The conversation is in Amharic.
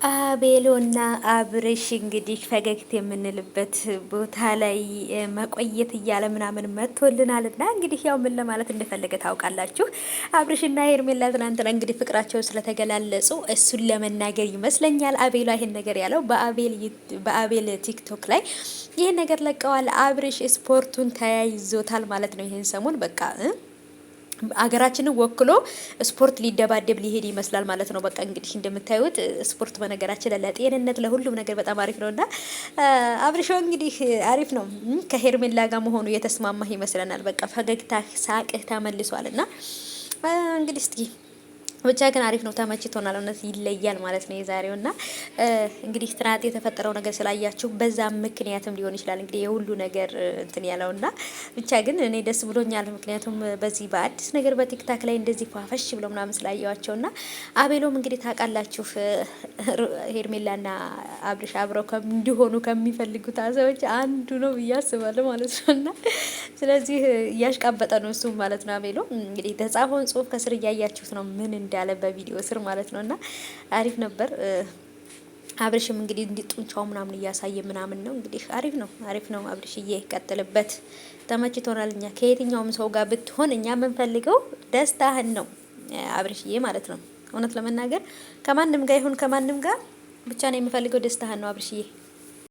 አቤሎና አብርሽ እንግዲህ ፈገግት የምንልበት ቦታ ላይ መቆየት እያለ ምናምን መጥቶልናል። እና እንግዲህ ያው ምን ለማለት እንደፈለገ ታውቃላችሁ። አብርሽና ሄርሜላ ትናንትና እንግዲህ ፍቅራቸው ስለተገላለጹ እሱን ለመናገር ይመስለኛል አቤሏ ይሄን ነገር ያለው በአቤል ቲክቶክ ላይ ይሄን ነገር ለቀዋል። አብርሽ ስፖርቱን ተያይዞታል ማለት ነው። ይሄን ሰሞን በቃ አገራችንን ወክሎ ስፖርት ሊደባደብ ሊሄድ ይመስላል ማለት ነው። በቃ እንግዲህ እንደምታዩት ስፖርት በነገራችን ለጤንነት ለሁሉም ነገር በጣም አሪፍ ነው እና አብርሾ እንግዲህ አሪፍ ነው ከሄርሜላ ጋር መሆኑ የተስማማህ ይመስለናል። በቃ ፈገግታ ሳቅህ ተመልሷል እና እንግዲህ እስኪ ብቻ ግን አሪፍ ነው፣ ተመችቶናል። እውነት ይለያል ማለት ነው የዛሬው እና እንግዲህ ትናንት የተፈጠረው ነገር ስላያችሁ በዛ ምክንያትም ሊሆን ይችላል እንግዲህ የሁሉ ነገር እንትን ያለውና ብቻ ግን እኔ ደስ ብሎኛል። ምክንያቱም በዚህ በአዲስ ነገር በቲክታክ ላይ እንደዚህ ፏፈሽ ብሎ ምናምን ስላየዋቸውና አቤሎም እንግዲህ ታውቃላችሁ ሄርሜላና አብርሽ አብረው እንዲሆኑ ከሚፈልጉት ሰዎች አንዱ ነው ብዬ አስባለሁ ማለት ነው እና ስለዚህ እያሽቃበጠ ነው እሱ ማለት ነው። አቤሎ እንግዲህ የተጻፈውን ጽሁፍ ከስር እያያችሁት ነው ምን እንዳለ በቪዲዮ ስር ማለት ነው እና አሪፍ ነበር። አብርሽም እንግዲህ እንዲጡንቻው ምናምን እያሳየ ምናምን ነው እንግዲህ አሪፍ ነው። አብርሽዬ ቀጥልበት፣ ተመችቶናል። እኛ ከየትኛውም ሰው ጋር ብትሆን እኛ የምንፈልገው ደስታህን ነው አብርሽዬ ማለት ነው። እውነት ለመናገር ከማንም ጋር ይሁን ከማንም ጋር ብቻ ነው የምፈልገው ደስታህን ነው አብርሽዬ።